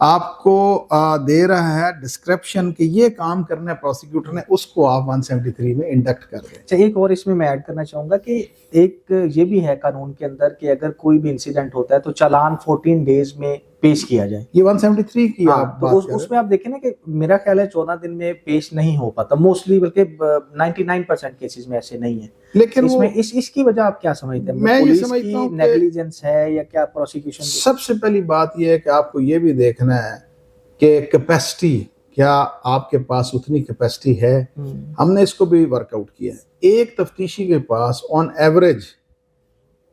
آپ کو دے رہا ہے ڈسکرپشن کہ یہ کام کرنا ہے پروسیکیوٹر نے, اس کو آپ 173 میں انڈکٹ کر دیں. اچھا ایک اور اس میں ایڈ کرنا چاہوں گا کہ ایک یہ بھی ہے قانون کے اندر کہ اگر کوئی بھی انسیڈنٹ ہوتا ہے تو چالان 14 ڈیز میں پیش کیا جائے. یہ 173 کی آپ تو بات کر اس میں آپ دیکھیں نا کہ میرا خیال ہے 14 دن میں پیش نہیں ہو پاتا موسٹلی, بلکہ 99% کیسز میں ایسے نہیں ہیں. لیکن اس میں اس کی وجہ آپ کیا سمجھتے ہیں؟ میں یہ پولیس سمجھتا کی ہوں کہ نیگلیجنس ہے یا کیا پروسیکیوشن؟ سب سے پہلی بات یہ ہے کہ آپ کو یہ بھی دیکھنا ہے کہ کیپیسٹی, کیا آپ کے پاس اتنی کیپیسٹی ہے. ہم نے اس کو بھی ورک آؤٹ کیا ہے. ایک تفتیشی کے پاس آن ایوریج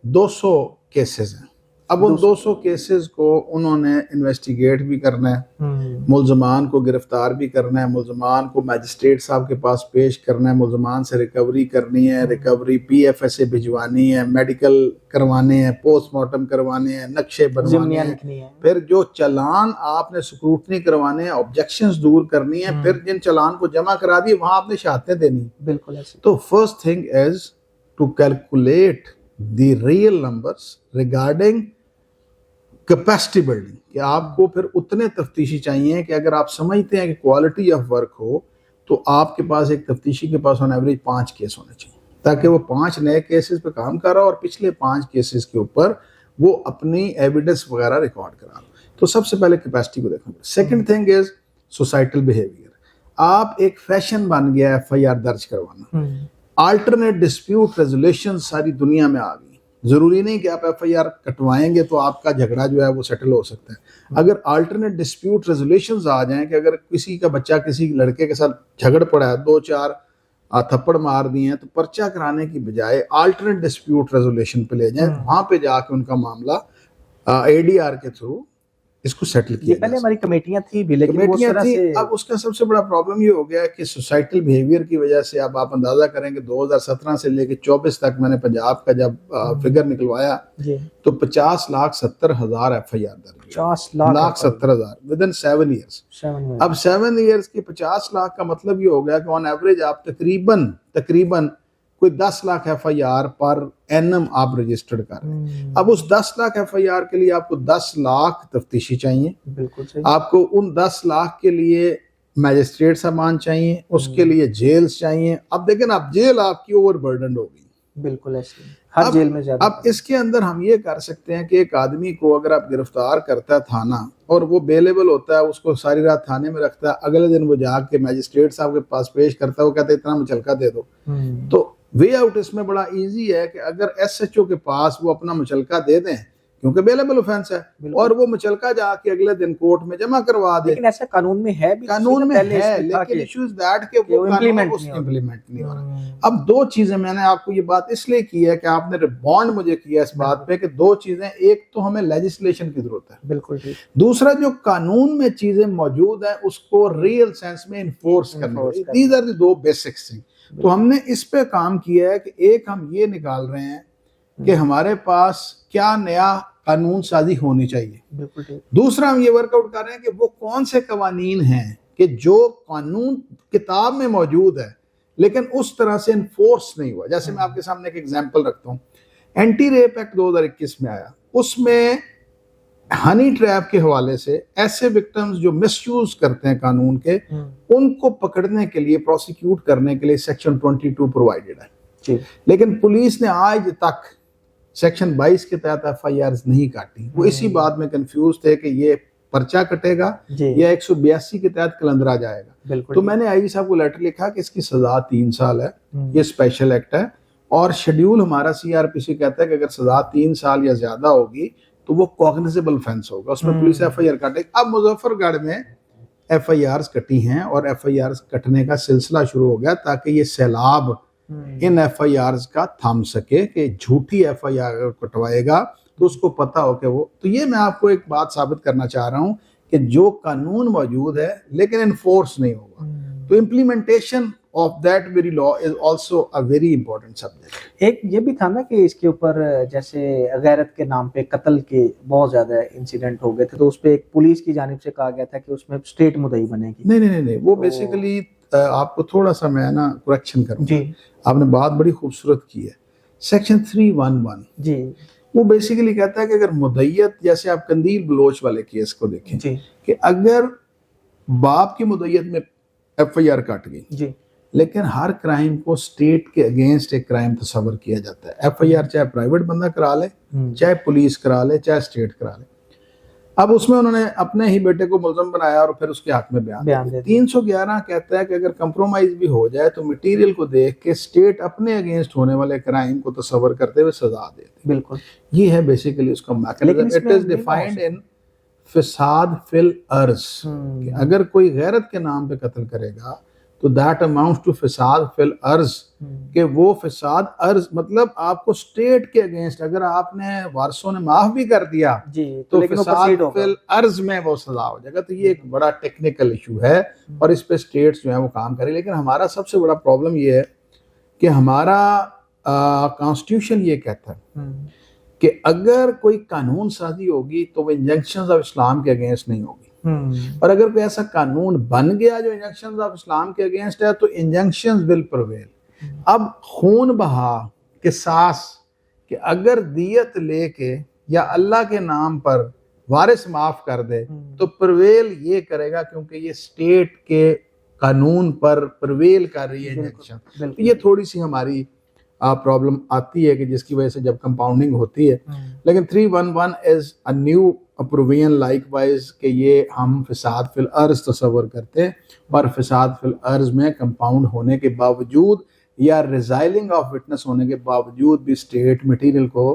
200 کیسز ہیں. اب ان 200 کیسز کو انہوں نے انویسٹیگیٹ بھی کرنا ہے, ملزمان کو گرفتار بھی کرنا ہے, ملزمان کو میجسٹریٹ صاحب کے پاس پیش کرنا ہے, ملزمان سے ریکوری کرنی ہے, ریکوری پی ایف ایس سے بھجوانی ہے, میڈیکل کروانے ہیں, پوسٹ مارٹم کروانے ہیں, نقشے بنوانے ہیں, پھر جو چلان آپ نے سکروٹنی کروانے ہیں, آبجیکشنز دور کرنی ہیں, پھر جن چلان کو جمع کرا دیے وہاں آپ نے شہادتیں دینی. بالکل ایسے. تو first thing is to calculate the real numbers regarding capacity building, کہ آپ کو پھر اتنے تفتیشی چاہیے کہ اگر آپ سمجھتے ہیں کہ کوالٹی آف ورک ہو تو آپ کے پاس ایک تفتیشی کے پاس آن ایوریج 5 کیس ہونے چاہیے, تاکہ وہ 5 نئے کیسز پہ کام کر رہا ہو اور پچھلے 5 کیسز کے اوپر وہ اپنی ایویڈنس وغیرہ ریکارڈ کرا. تو سب سے پہلے کیپیسٹی کو دیکھنا. Second thing is societal behaviour. آپ ایک فیشن بن گیا ایف آئی آر درج کروانا. آلٹرنیٹ ڈسپیوٹ ریزولیشن ساری دنیا میں آ گئی. ضروری نہیں کہ آپ ایف آئی آر کٹوائیں گے تو آپ کا جھگڑا جو ہے وہ سیٹل ہو سکتا ہے. اگر آلٹرنیٹ ڈسپیوٹ ریزولیشنز آ جائیں کہ اگر کسی کا بچہ کسی لڑکے کے ساتھ جھگڑ پڑا ہے, 2-4 تھپڑ مار دیے ہیں, تو پرچہ کرانے کی بجائے آلٹرنیٹ ڈسپیوٹ ریزولیشن پہ لے جائیں, وہاں پہ جا کے ان کا معاملہ اے ڈی آر کے تھرو اس کو سیٹل کیا. پہلے ہماری کمیٹیاں تھی بھی, لیکن وہ اس طرح سے اب اس کا سب سے بڑا پرابلم یہ ہو گیا ہے کہ سوسائٹل بیہیویئر کی وجہ سے اب آپ اندازہ کریں کہ 2017 سے لے کے 24 تک میں نے پنجاب کا جب فگر نکلوایا تو 50,70,000 ایف آئی آر درج, 50,70,000 ودن 7 ایئرس. اب 7 ایئرس کی 50 لاکھ کا مطلب یہ ہو گیا کہ آن ایوریج آپ تقریباً کوئی 10 لاکھ ایف آئی آر پر اینم آپ رجسٹرڈ کر رہے ہیں. اب اس 10 لاکھ ایف آئی آر کے لیے آپ کو 10 لاکھ تفتیشی چاہیے. بالکل صحیح. آپ کو ان 10 لاکھ کے لیے میجسٹریٹ سامان چاہیے, اس کے لیے جیلز چاہیے. اب دیکھیں نا, اب جیل آپ کی اوور برڈنڈ ہو گئی. بالکل ایسے ہر جیل میں زیادہ. اب اس کے اندر ہم یہ کر سکتے ہیں کہ ایک آدمی کو اگر آپ گرفتار کرتا ہے تھانہ اور وہ بیلیبل ہوتا ہے, اس کو ساری رات تھانے میں رکھتا ہے, اگلے دن وہ جا کے میجسٹریٹ صاحب کے پاس پیش کرتا ہے, وہ کہتے ہیں اتنا مچلکا دے دو. تو وے آؤٹ اس میں بڑا ایزی ہے کہ اگر ایس ایچ او کے پاس وہ اپنا مچلکا دے دیں, کیونکہ بیلیبل اوفینس ہے, اور وہ مچلکا جا کے اگلے دن کورٹ میں جمع کروا دیں. لیکن ایسا قانون میں ہے بھی, قانون میں ہے, لیکن ایشو از دیٹ کہ وہ امپلیمنٹ نہیں ہو رہا. اب 2 چیزیں میں نے آپ کو یہ بات اس لیے کی ہے کہ آپ نے ریبانڈ مجھے کیا اس بات پہ کہ 2 چیزیں, ایک تو ہمیں لیجسلیشن کی ضرورت ہے, بالکل, دوسرا جو قانون میں چیزیں موجود ہیں اس کو ریئل سینس میں انفورس کرنا. These are the 2 basics thing. تو ہم نے اس پہ کام کیا ہے کہ ایک ہم یہ نکال رہے ہیں کہ ہمارے پاس کیا نیا قانون سازی ہونی چاہیے. دوسرا ہم یہ ورک آؤٹ کر رہے ہیں کہ وہ کون سے قوانین ہیں کہ جو قانون کتاب میں موجود ہے لیکن اس طرح سے انفورس نہیں ہوا. جیسے میں آپ کے سامنے ایک ایگزامپل رکھتا ہوں, اینٹی ریپ ایکٹ 2021 میں آیا, اس میں ہنی ٹریپ کے حوالے سے ایسے وکٹمز جو مس یوز کرتے ہیں قانون کے, ان کو پکڑنے کے لیے, پروسیکیوٹ کرنے کے لیے سیکشن 22 پرووائڈڈ ہے. لیکن پولیس نے آج تک سیکشن 22 کے تحت ایف آئی آرز نہیں کاٹی. وہ اسی بات میں کنفیوز تھے کہ یہ پرچہ کٹے گا یا 182 کے تحت کلندرا جائے گا. تو میں نے آئی جی صاحب کو لیٹر لکھا کہ اس کی سزا 3 سال ہے, یہ اسپیشل ایکٹ ہے, اور شیڈیول ہمارا سی آر پی سی کہتا ہے کہ اگر سزا 3 سال یا زیادہ ہوگی تو وہ کوگنیزیبل offense ہوگا, اس میں پولیس ایف آئی آر کاٹے. اب مظفر گڑھ میں ایف آئی آرز کٹی ہیں اور ایف آئی آرز کٹنے کا سلسلہ شروع ہو گیا تاکہ یہ سیلاب ان ایف آئی آرز کا تھم سکے کہ جھوٹی ایف آئی آر کٹوائے گا تو اس کو پتا ہو کہ وہ. تو یہ میں آپ کو ایک بات ثابت کرنا چاہ رہا ہوں کہ جو قانون موجود ہے لیکن انفورس نہیں ہوگا, تو implementation of that very law is also a very important subject. ایک یہ بھی تھا نا کہ اس کے اوپر جیسے غیرت کے نام پہ قتل کے بہت زیادہ انسیڈنٹ ہو گئے تھے, تو اس پہ ایک پولیس کی جانب سے کہا گیا تھا کہ اس میں اسٹیٹ مدعی بنے گی. نہیں, وہ بیسیکلی آپ کو تھوڑا سا میں نا کریکشن کروں. جی, آپ نے بات بڑی خوبصورت کی ہے. سیکشن 311 جی, وہ بیسیکلی کہتا ہے کہ اگر مدعیت، جیسے آپ قندیل بلوچ والے کیس کو دیکھیں جی کہ اگر باپ کی مدعیت میں ایف آئی آر کٹ گئی، جی لیکن ہر کرائم کو اسٹیٹ کے اگینسٹ ایک کرائم تصور کیا جاتا ہے. ایف آئی آر چاہے پرائیویٹ بندہ کرا لے، چاہے پولیس کرا لے، چاہے اسٹیٹ کرا لے. اب اس میں انہوں نے اپنے ہی بیٹے کو ملزم بنایا اور پھر اس کے حق میں بیان دیا. 311 کہتا ہے کہ اگر کمپرومائز بھی ہو جائے تو مٹیریل کو دیکھ کے اسٹیٹ اپنے اگینسٹ ہونے والے کرائم کو تصور کرتے ہوئے سزا دیتی. بالکل یہ ہے بیسیکلی اس کا mechanism. It is defined in فساد فی الارض، کہ اگر کوئی غیرت کے نام پہ قتل کرے گا تو دیٹ اماؤنٹس ٹو فساد فی الارض، کہ وہ فساد ارض مطلب آپ کو اسٹیٹ کے اگینسٹ، اگر آپ نے وارثوں نے معاف بھی کر دیا تو فساد فی الارض میں وہ سزا ہو جائے گا. تو یہ ایک بڑا ٹیکنیکل ایشو ہے اور اس پہ اسٹیٹس جو ہیں وہ کام کریں. لیکن ہمارا سب سے بڑا پرابلم یہ ہے کہ ہمارا کانسٹیٹیوشن یہ کہتا ہے کہ اگر کوئی قانون سازی ہوگی تو وہ انجنکشنز آف اسلام کے اگینسٹ نہیں ہوگی، اور اگر کوئی ایسا قانون بن گیا جو انجنکشنز آف اسلام کے اگینسٹ ہے تو انجنکشنز ول پرویل. اب خون بہا، قصاص، کہ اگر دیت لے کے یا اللہ کے نام پر وارث معاف کر دے تو پرویل یہ کرے گا، کیونکہ یہ اسٹیٹ کے قانون پر پرویل کر رہی ہے انجنکشن. یہ تھوڑی سی ہماری پرابلم آتی ہے کہ جس کی وجہ سے جب کمپاؤنڈنگ ہوتی ہے. لیکن 311 is a new provision likewise کہ یہ ہم فساد فی الارض تصور کرتے ہیں، اور فساد فی الارض میں کمپاؤنڈ ہونے کے باوجود یا ریزائلنگ آف وٹنس ہونے کے باوجود بھی اسٹیٹ مٹیریل کو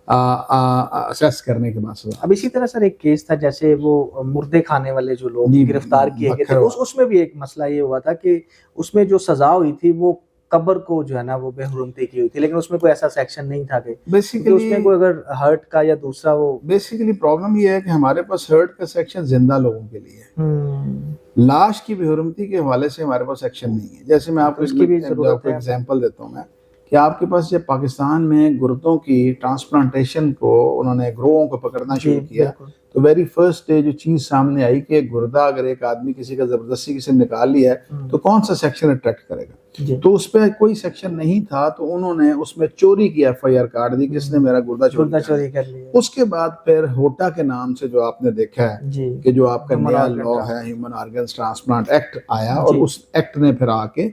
اسیس کرنے کے بعد سزا. اب اسی طرح سر ایک کیس تھا، جیسے وہ مردے کھانے والے جو لوگ گرفتار کیے گئے تھے، اس میں بھی ایک مسئلہ یہ ہوا تھا کہ اس میں جو سزا ہوئی تھی وہ قبر کو جو ہے نا وہ بے حرمتی کی ہوئی تھی، لیکن اس میں کوئی ایسا سیکشن نہیں تھا کہ بیسیکلی اس میں کوئی اگر ہرٹ کا یا دوسرا وہ بیسیکلی پرابلم یہ ہے کہ ہمارے پاس ہرٹ کا سیکشن زندہ لوگوں کے لیے ہے، لاش کی بے حرمتی کے حوالے سے ہمارے پاس سیکشن نہیں ہے. جیسے میں آپ کو اس کی بھی ایگزامپل دیتا ہوں میں کہ آپ کے پاس جب پاکستان میں گردوں کی ٹرانسپلانٹیشن کو انہوں نے گروہوں کو پکڑنا شروع کیا تو ویری فرسٹ ڈے جو چیز سامنے آئی کہ گردہ اگر ایک آدمی کسی کا زبردستی کسی نے نکال لیا ہے تو کون سا سیکشن اٹریکٹ کرے گا. تو اس پہ کوئی سیکشن نہیں تھا، تو انہوں نے اس میں چوری کی ایف آئی آر کاٹ دی کہ اس نے میرا گردہ چوری کر لیا. اس کے بعد پھر ہوٹا کے نام سے جو آپ نے دیکھا ہے کہ جو آپ کا نیا لا ہے ہیومن آرگنز ٹرانسپلانٹ ایکٹ آیا، اور اس ایکٹ نے پھر آ کے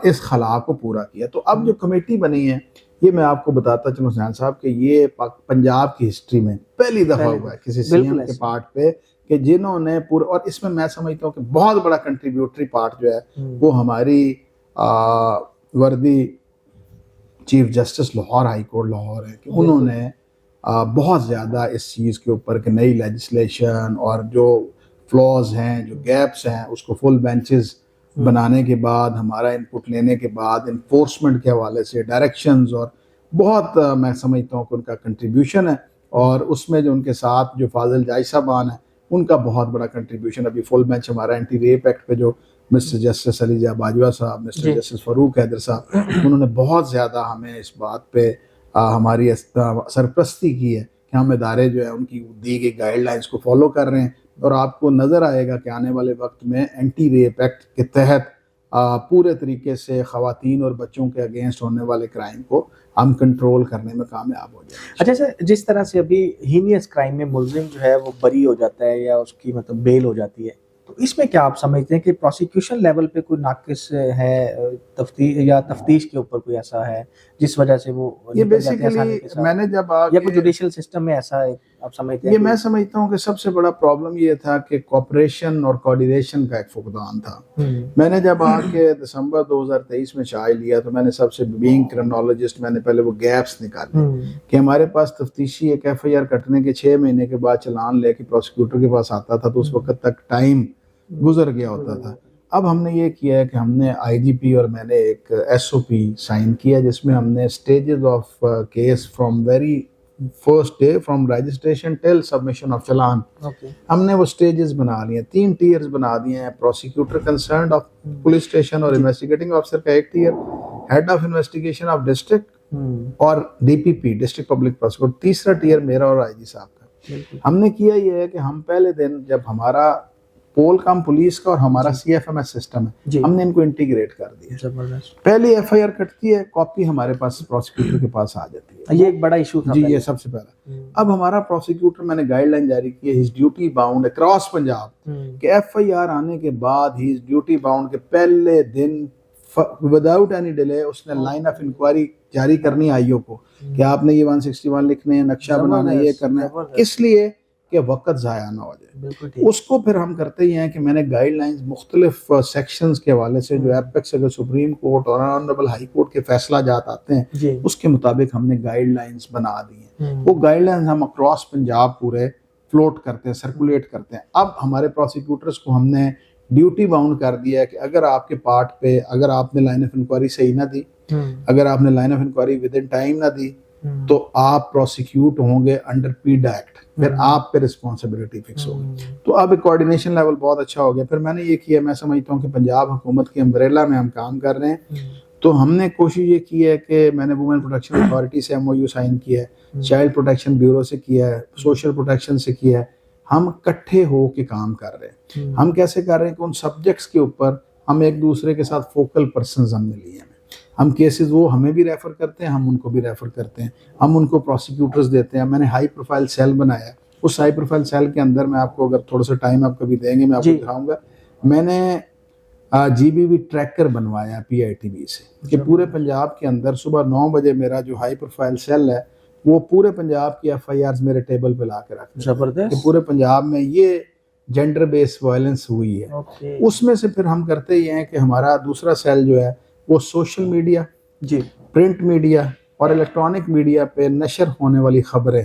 اس خلا کو پورا کیا. تو اب جو کمیٹی بنی ہے، یہ میں آپ کو بتاتا چلوں حسین صاحب کہ یہ پنجاب کی ہسٹری میں پہلی دفعہ ہوا ہے کسی سی ایم کے پارٹ پہ کہ جنہوں نے پورا، اور اس میں سمجھتا ہوں کہ بہت بڑا کنٹریبیوٹری پارٹ جو ہے وہ ہماری وردی chief justice Lahore high court Lahore ہے، کہ انہوں نے بہت زیادہ اس چیز کے اوپر کہ نئی لیجسلیشن اور جو فلاز ہیں، جو گیپس ہیں، اس کو فل بینچز بنانے کے بعد، ہمارا انپٹ لینے کے بعد، انفورسمنٹ کے حوالے سے ڈائریکشنز، اور بہت میں سمجھتا ہوں کہ ان کا کنٹریبیوشن ہے. اور اس میں جو ان کے ساتھ جو فاضل جائی صاحبان ہیں ان کا بہت بڑا کنٹریبیوشن. ابھی فل بینچ ہمارا اینٹی ریپ ایکٹ پہ جو مسٹر جسٹس علی جاں باجوہ صاحب، مسٹر جسٹس فاروق حیدر صاحب، انہوں نے بہت زیادہ ہمیں اس بات پہ ہماری سرپرستی کی ہے کہ ہم ادارے جو ہے ان کی دی گئی گائیڈ لائنس کو فالو کر رہے ہیں. اور آپ کو نظر آئے گا کہ آنے والے وقت میں اینٹی ریپ ایکٹ کے تحت پورے طریقے سے خواتین اور بچوں کے اگینسٹ ہونے والے کرائم کو ہم کنٹرول کرنے میں کامیاب ہو جائیں. اچھا سر، جس طرح سے ابھی ہینیس کرائم میں ملزم جو ہے وہ بری ہو جاتا ہے یا اس کی مطلب بیل ہو جاتی ہے، تو اس میں کیا آپ سمجھتے ہیں کہ پروسیکیوشن لیول پہ کوئی ناقص ہے تفتیش کے اوپر کوئی ایسا ہے جس وجہ سے وہ یہ بیسیکلی میں نے جب یا کوئی جوڈیشل سسٹم میں ایسا ہے آپ سمجھتے ہیں؟ یہ میں سمجھتا ہوں کہ سب سے بڑا پرابلم یہ تھا کہ کوآپریشن اور کوآرڈینیشن کا ایک فقدان تھا. میں نے جب آ کے دسمبر 2023 میں چارج لیا تو میں نے سب سے بینگ کرمنالوجسٹ میں نے پہلے وہ گیپس نکالے کہ ہمارے پاس تفتیشی ایک ایف آئی آر کٹنے کے 6 مہینے کے بعد چلان لے کے پروسیکیوٹر کے پاس آتا تھا تو اس وقت تک ٹائم گزر گیا ہوتا تھا. اب ہم نے یہ کیا ہے کہ ہم نے آئی جی پی اور میں نے ایک ایس او پی سائن کیا جس میں ہم نے stages of case from very first day from registration till submission of challan, ہم نے وہ اسٹیجز بنا لی ہیں. 3 ٹیئرز بنا دیے ہیں. Prosecutor concerned of police station اور انویسٹیگیٹنگ آفیسر کا ایک tier, head of investigation of district اور D P P district public prosecutor, تیسرا ٹیئر میرا اور آئی جی صاحب کا. ہم نے کیا یہ ہے کہ ہم پہلے دن جب ہمارا پول کام پولیس کا اور ہمارا C F M S system ہے ہم نے ان کو انٹیگریٹ کر دیا. پہلی ایف آئی آر کٹتی ہے، کاپی ہمارے پاس پروسیکیوٹر کے پاس آ جاتی ہے. یہ ایک بڑا ایشو تھا جی یہ سب سے پہلا. اب ہمارا پروسیکیوٹر میں نے گائیڈ لائن جاری کی ہے, ہی از ڈیوٹی باؤنڈ اکراس پنجاب کہ ایف آئی آر آنے کے بعد ہی از ڈیوٹی باؤنڈ کے پہلے دن وداؤٹ اینی ڈیلے اس نے لائن آف انکوائری جاری کرنی آئیو کو کہ آپ نے یہ 161 لکھنے ہیں, نقشہ بنانا ہے, یہ کرنا ہے, اس لیے کہ وقت ضائع نہ ہو جائے. اس کو پھر ہم کرتے ہی ہیں کہ میں نے گائیڈ لائنز مختلف سیکشنز کے حوالے سے جو ایپیکس اگر سپریم کورٹ اور آنریبل ہائی کورٹ کے فیصلہ جات آتے ہیں اس کے مطابق ہم نے گائیڈ لائنز بنا دی ہیں. وہ گائیڈ لائنز ہم اکراس پنجاب پورے فلوٹ کرتے ہیں, سرکولیٹ کرتے ہیں. اب ہمارے پروسیکیوٹرز کو ہم نے ڈیوٹی باؤنڈ کر دیا ہے کہ اگر آپ کے پارٹ پہ اگر آپ نے لائن آف انکوائری صحیح نہ دی, اگر آپ نے line of inquiry within time نہ دی تو آپ پروسیکیوٹ ہوں گے انڈر پیڈ ایکٹ, پھر آپ پہ رسپانسبلٹی فکس ہوگی. تو اب ایک کوآرڈینیشن لیول بہت اچھا ہو گیا. پھر میں نے یہ کیا, میں سمجھتا ہوں کہ پنجاب حکومت کی امبریلا میں ہم کام کر رہے ہیں, تو ہم نے کوشش یہ کی ہے کہ میں نے وومن پروٹیکشن اتھارٹی سے MOU سائن کیا ہے, چائلڈ پروٹیکشن بیورو سے کیا ہے, سوشل پروٹیکشن سے کیا ہے. ہم اکٹھے ہو کے کام کر رہے ہیں. ہم کیسے کر رہے ہیں کہ ان سبجیکٹس کے اوپر ہم ایک دوسرے کے ساتھ فوکل پرسنز ہم نے لیے ہیں. ہم کیسز وہ ہمیں بھی ریفر کرتے ہیں, ہم ان کو بھی ریفر کرتے ہیں, ہم ان کو پروسیکیوٹرز دیتے ہیں. میں نے ہائی پروفائل سیل بنایا ہے. اس ہائی پروفائل سیل کے اندر میں آپ کو اگر تھوڑا سا ٹائم آپ کبھی دیں گے میں آپ کو دکھاؤں گا, میں نے GBV ٹریکر بنوایا PITB سے کہ پورے پنجاب کے اندر صبح 9 بجے میرا جو ہائی پروفائل سیل ہے وہ پورے پنجاب کی FIRs میرے ٹیبل پہ لا کے رکھتے ہیں کہ پورے پنجاب میں یہ جینڈر بیس وائلنس ہوئی ہے. اس میں سے پھر ہم کرتے ہی ہیں کہ ہمارا دوسرا سیل جو ہے وہ سوشل میڈیا, پرنٹ میڈیا اور الیکٹرانک میڈیا پہ نشر ہونے والی خبریں,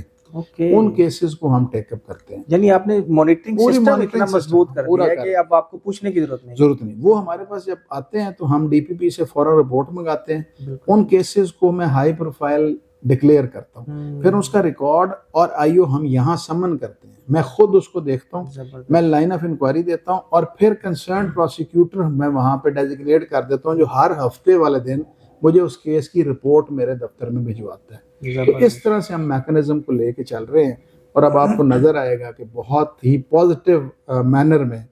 ان کیسز کو ہم ٹیک اپ کرتے ہیں. یعنی آپ نے مانیٹرنگ سسٹم اتنا مضبوط کر دیا ہے کہ اب آپ کو پوچھنے کی ضرورت نہیں. وہ ہمارے پاس جب آتے ہیں تو ہم DPP سے فوراً رپورٹ منگاتے ہیں. ان کیسز کو میں ہائی پروفائل ڈکلیئر کرتا ہوں, پھر اس کا ریکارڈ اور IO ہم یہاں سمن کرتے ہیں. میں خود اس کو دیکھتا ہوں, میں لائن آف انکوائری دیتا ہوں اور پھر کنسرنڈ پروسیکیوٹر میں وہاں پہ ڈیزگنیٹ کر دیتا ہوں جو ہر ہفتے والے دن مجھے اس کیس کی رپورٹ میرے دفتر میں بھجواتا ہے. تو اس طرح سے ہم میکنزم کو لے کے چل رہے ہیں اور اب آپ کو نظر آئے گا کہ بہت ہی پازیٹیو مینر میں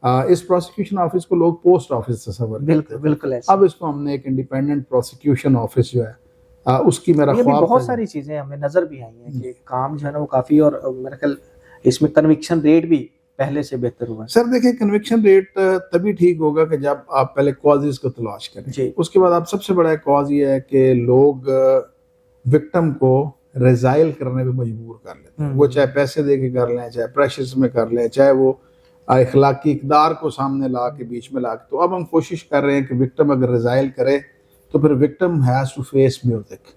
اس پروسیکیوشن آفس کو لوگ پوسٹ آفس تصور کرتے ہیں. بالکل. اب اس کو ہم نے ایک انڈیپینڈنٹ پروسیکیوشن آفس جو ہے اس کی میرا خواب, بہت ساری چیزیں ہمیں نظر بھی آئی ہیں کہ کام جو ہے نا وہ کافی, اور میرا خیال اس میں کنوکشن ریٹ بھی پہلے سے بہتر ہوا ہے. سر دیکھیں کنوکشن ریٹ تبھی ٹھیک ہوگا کہ جب آپ پہلے کازز کو تلاش کریں. اس کے بعد آپ سب سے بڑا کاز یہ ہے کہ لوگ وکٹم کو ریزائل کرنے پہ مجبور کر لیتے ہیں. وہ چاہے پیسے دے کے کر لیں, چاہے پریشرز میں کر لیں, چاہے وہ اخلاقی اقدار کو سامنے لا کے بیچ میں لا کے. تو اب ہم کوشش کر رہے ہیں کہ وکٹم اگر ریزائل کرے تو پھر victim has to face music.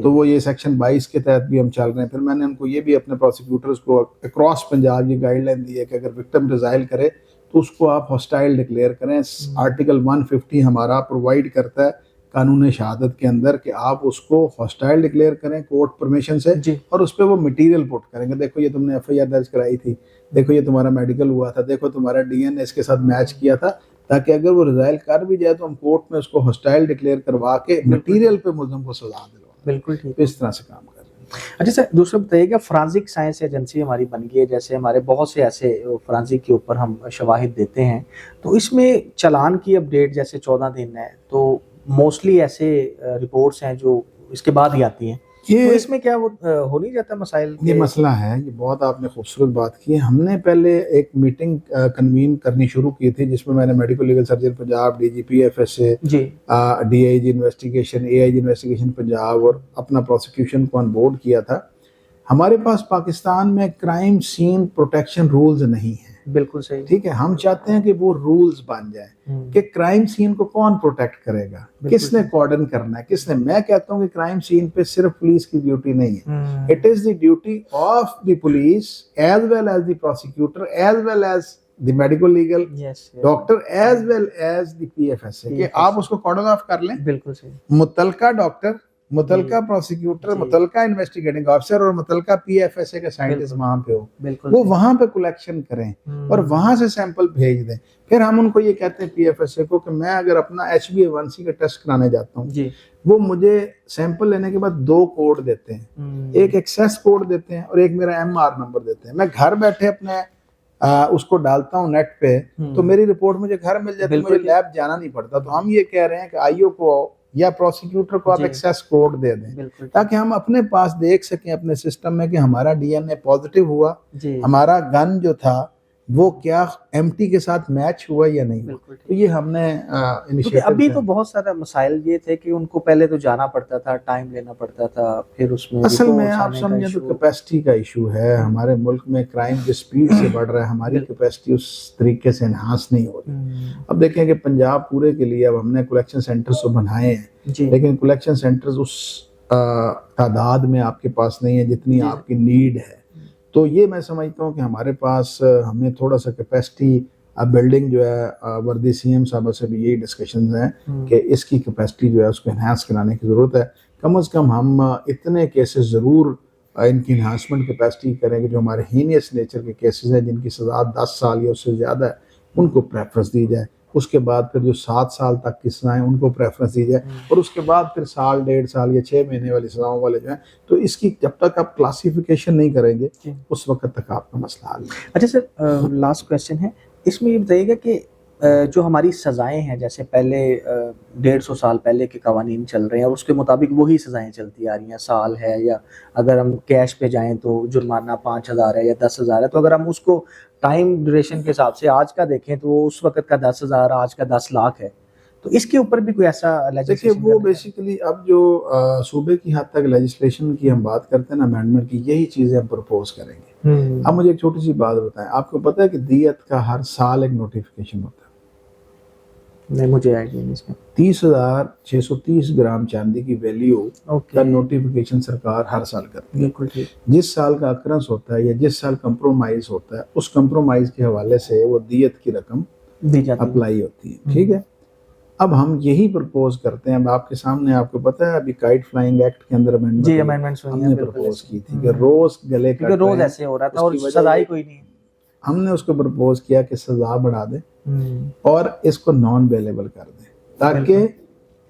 تو وہ یہ سیکشن 22 کے تحت بھی ہم چل رہے ہیں. پھر میں نے ان کو یہ بھی اپنے پروسیکیوٹرز کو اکراس پنجاب یہ گائیڈ لائن دی ہے کہ اگر وکٹم ریزائل کرے تو اس کو آپ ہاسٹائل ڈکلیئر کریں. آرٹیکل 150 ہمارا پرووائڈ کرتا ہے قانون شہادت کے اندر کہ آپ اس کو ہاسٹائل ڈکلیئر کریں کورٹ پرمیشن سے, اور اس پہ وہ مٹیریل پٹ کریں گے. دیکھو یہ تم نے FIR درج کرائی تھی, دیکھو یہ تمہارا میڈیکل ہوا تھا, دیکھو تمہارا DNA اس کے ساتھ میچ کیا تھا, تاکہ اگر وہ ریزائل کر بھی جائے تو ہم کورٹ میں اس کو ہاسٹائل ڈکلیئر کروا کے مٹیریل پہ ملزم کو سزا دلوائیں. بالکل ٹھیک, اس طرح سے کام کر رہے ہیں. اچھا سر, دوسرا بتائیے کہ فرانزک سائنس ایجنسی ہماری بن گئی ہے, جیسے ہمارے بہت سے ایسے فرانزک کے اوپر ہم شواہد دیتے ہیں, تو اس میں چلان کی اپڈیٹ جیسے 14 دن ہے, تو موسٹلی ایسے رپورٹس ہیں جو اس کے بعد ہی آتی ہیں. تو اس میں کیا وہ ہو نہیں جاتا مسائل؟ یہ مسئلہ ہے, یہ بہت آپ نے خوبصورت بات کی ہے. ہم نے پہلے ایک میٹنگ کنوین کرنی شروع کی تھی جس میں میں نے medical legal surgeon Punjab, DGP FSA, DIG investigation, AIG investigation Punjab اور اپنا پروسیکیوشن کو آن بورڈ کیا تھا. ہمارے پاس پاکستان میں کرائم سین پروٹیکشن رولز نہیں ہیں. بالکل صحیح, ٹھیک ہے. ہم چاہتے ہیں کہ وہ رولز بن جائیں کہ کرائم سین کو کون پروٹیکٹ کرے گا, کس نے کارڈن کرنا ہے, کس نے. میں کہتا ہوں کہ کرائم سین پہ صرف پولیس کی ڈیوٹی نہیں ہے, it is the duty of the police as well as the prosecutor as well as the medical legal doctor as well as the PFSA کہ آپ اس کو کارڈن آف کر لیں. بالکل صحیح. متعلقہ ڈاکٹر, متعلقہ پروسیکیوٹر, متعلقہ انویسٹیگیٹنگ آفیسر اور متعلقہ PFSA کا سائنٹسٹ وہاں پہ ہو, وہ وہاں پہ کلیکشن کریں اور وہاں سے سیمپل بھیج دیں. پھر ہم ان کو یہ کہتے ہیں PFSA کو کہ میں اگر اپنا HbA1c کا ٹیسٹ کرانے جاتا ہوں, وہ مجھے سیمپل لینے کے بعد 2 کوڈ دیتے ہیں, ایک ایکسیس کوڈ دیتے ہیں اور ایک میرا MR نمبر دیتے ہیں. میں گھر بیٹھے اپنے اس کو ڈالتا ہوں نیٹ پہ تو میری رپورٹ مجھے گھر مل جاتی ہے, مجھے لیب جانا نہیں پڑتا. تو ہم یہ کہہ رہے ہیں کہ IO کو یا پروسیکیوٹر کو آپ ایکسیس کوڈ دے دیں تاکہ ہم اپنے پاس دیکھ سکیں اپنے سسٹم میں کہ ہمارا ڈی این اے پازیٹیو ہوا, ہمارا گن جو تھا وہ کیا ایم ٹی کے ساتھ میچ ہوا یا نہیں. تو یہ ہم نے ابھی تو بہت سارے مسائل یہ تھے کہ ان کو پہلے تو جانا پڑتا تھا, ٹائم لینا پڑتا تھا, پھر اس میں اصل میں آپ سمجھیں تو کیپیسٹی کا ایشو ہے. ہمارے ملک میں کرائم جس سپیڈ سے بڑھ رہا ہے ہماری کیپیسٹی اس طریقے سے انہانس نہیں ہو رہی. اب دیکھیں کہ پنجاب پورے کے لیے اب ہم نے کلیکشن سینٹرز تو بنائے ہیں لیکن کلیکشن سینٹرز اس تعداد میں آپ کے پاس نہیں ہے جتنی آپ کی نیڈ ہے. تو یہ میں سمجھتا ہوں کہ ہمارے پاس ہمیں تھوڑا سا کیپیسٹی بلڈنگ جو ہے وردی سی ایم صاحب سے بھی یہی ڈسکشنز ہیں کہ اس کی کیپیسٹی جو ہے اس کو انہانس کرانے کی ضرورت ہے. کم از کم ہم اتنے کیسز ضرور ان کی انہانسمنٹ کیپیسٹی کریں کہ جو ہمارے ہینیس نیچر کے کیسز ہیں جن کی سزا 10 سال یا اس سے زیادہ ہے ان کو پریفرنس دی جائے. اس کے بعد پھر جو 7 سال تک کی سزائیں ان کو پریفرنس دی جائے اور اس کے بعد پھر سال 1.5 سال یا 6 مہینے والی سزاؤں والے جو ہیں. تو اس کی جب تک آپ کلاسیفیکیشن نہیں کریں گے اس وقت تک آپ کا مسئلہ حل نہیں. اچھا سر, لاسٹ کویسچن ہے اس میں یہ بتائیے گا کہ جو ہماری سزائیں ہیں جیسے پہلے 150 سال پہلے کے قوانین چل رہے ہیں اور اس کے مطابق وہی سزائیں چلتی آ رہی ہیں, سال ہے یا اگر ہم کیش پہ جائیں تو جرمانہ 5000 ہے یا 10,000 ہے. تو اگر ہم اس کو ٹائم ڈیوریشن کے حساب سے آج کا دیکھیں تو اس وقت کا 10,000 آج کا 10 لاکھ ہے. تو اس کے اوپر بھی کوئی ایسا دیکھیے وہ بیسیکلی اب جو صوبے کی حد تک لیجسلیشن کی ہم بات کرتے ہیں نا امینڈمنٹ کی, یہی چیزیں ہم پرپوز کریں گے. اب مجھے ایک چھوٹی سی بات بتائیں, آپ کو پتہ ہے کہ دیت کا ہر سال ایک نوٹیفیکیشن ہوتا ہے؟ نہیں مجھے آئیڈیا نہیں. اس میں 30,630 گرام چاندی کی ویلیو کا نوٹیفیکیشن سرکار ہر سال کرتی ہے. جس سال کا اکرنس ہوتا ہے یا جس سال کمپرومائز ہوتا ہے اس کمپرومائز کے حوالے سے وہ دیت کی رقم اپلائی ہوتی ہے. ٹھیک ہے, اب ہم یہی پرپوز کرتے ہیں. اب آپ کے سامنے آپ کو پتہ ہے ابھی کائٹ فلائنگ ایکٹ کے اندر امینڈمنٹ ہم نے پرپوز کی تھی کہ روز گلے کا روز ایسے ہو رہا تھا اور سزا ہی کوئی نہیں. ہم نے اس کو پرپوز کیا کہ سزا بڑھا دیں اور اس کو نان ویلیبل کر دیں تاکہ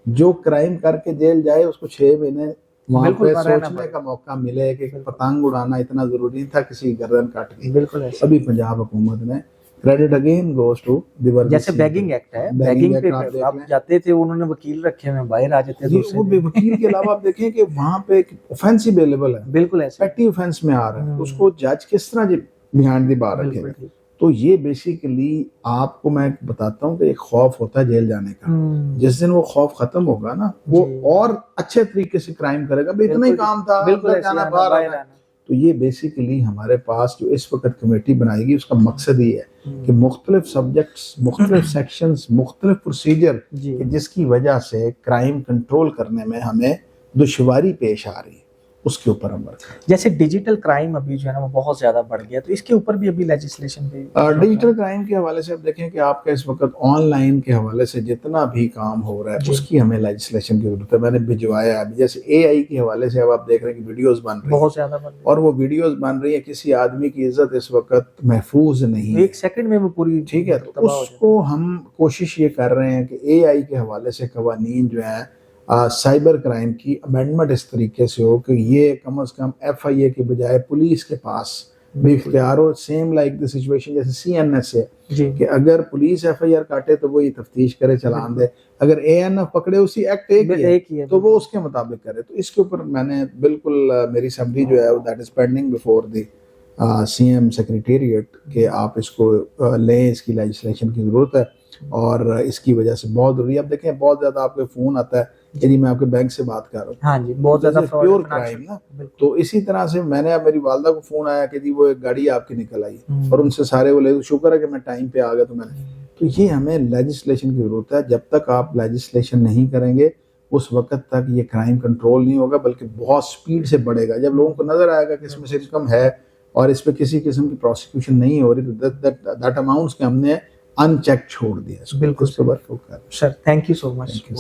جو کرائم کر کے جیل جائے اس کو 6 مہینے وہاں پہ سوچنے کا موقع ملے کہ پتنگ اڑانا اتنا ضروری تھا کسی گردن کاٹ کے. ابھی پنجاب حکومت نے credit again goes to the word جیسے بیگنگ ایکٹ ہے, بیگنگ پہ آپ جاتے تھے انہوں نے وکیل رکھے ہوئے باہر آ جاتے تھے. وہ وکیل کے علاوہ آپ دیکھیں کہ وہاں پہ ایک اوفینس اویلیبل ہے, بالکل ایسے پیٹی اوفینس میں آ رہا ہے, اس کو جج کس طرح بیہائنڈ دی بار رکھے گا. تو یہ بیسیکلی آپ کو میں بتاتا ہوں کہ ایک خوف ہوتا ہے جیل جانے کا. جس دن وہ خوف ختم ہوگا نا وہ اور اچھے طریقے سے کرائم کرے گا. اتنا ہی کام تھا جانا باہر آنا. تو یہ بیسیکلی ہمارے پاس جو اس وقت کمیٹی بنائے گی اس کا مقصد یہ ہے کہ مختلف سبجیکٹس, مختلف سیکشنز, مختلف پروسیجر جس کی وجہ سے کرائم کنٹرول کرنے میں ہمیں دشواری پیش آ رہی ہے اس کے اوپر عمل کریں. جیسے ڈیجیٹل کرائم ابھی جو ہے نا وہ بہت زیادہ بڑھ گیا, تو اس کے اوپر بھی ابھی لیجسلیشن بھی ڈیجیٹل کرائم کے حوالے سے اب دیکھیں کہ آپ کا اس وقت آن لائن کے حوالے سے جتنا بھی کام ہو رہا ہے اس کی ہمیں لیجسلیشن کی ضرورت ہے. میں نے بھجوایا ابھی جیسے اے آئی کے حوالے سے اب آپ دیکھ رہے ہیں کہ ویڈیوز بن رہی ہیں بہت زیادہ بن رہی اور وہ ویڈیوز بن رہی ہیں, کسی آدمی کی عزت اس وقت محفوظ نہیں, 1 سیکنڈ میں وہ پوری. ٹھیک ہے, تو اس کو ہم کوشش یہ کر رہے ہیں کہ اے آئی کے حوالے سے قوانین جو ہیں سائبر کرائم کی امینڈمنٹ اس طریقے سے ہو کہ یہ کم از کم ایف آئی اے کے بجائے پولیس کے پاس بھی اختیار ہو. سیم لائک دی سچویشن جیسے سی این ایس ہے کہ اگر پولیس ایف آئی آر کاٹے تو وہ یہ تفتیش کرے, چلان دے. اگر اے این ایف پکڑے اسی ایکٹ ایک ہی ہے تو وہ اس کے مطابق کرے. تو اس کے اوپر میں نے بالکل میری سمری جو ہے that is pending before the C M secretariat کہ آپ اس کو لیں, اس کی لیجسلیشن کی ضرورت ہے اور اس کی وجہ سے بہت ضروری ہے. اب دیکھیں بہت زیادہ آپ کے فون آتا ہے کہ جی میں آپ کے بینک سے بات کر رہا ہوں. ہاں جی, بہت زیادہ پیور کرائم نا. تو اسی طرح سے میں نے میری والدہ کو فون آیا کہ جی وہ ایک گاڑی آپ کی نکل آئی اور ان سے سارے وہ لے, شکر ہے کہ میں ٹائم پہ آ گیا. تو میں نے تو یہ ہمیں لیجسلیشن کی ضرورت ہے. جب تک آپ لیجسلیشن نہیں کریں گے اس وقت تک یہ کرائم کنٹرول نہیں ہوگا بلکہ بہت سپیڈ سے بڑھے گا. جب لوگوں کو نظر آئے گا کہ اس میں سے انکم ہے اور اس پہ کسی قسم کی پروسیکیوشن نہیں ہو رہی تو دیٹ اماؤنٹس کے ہم نے ان چیک چھوڑ دیا. بالکل. Sir thank you so much.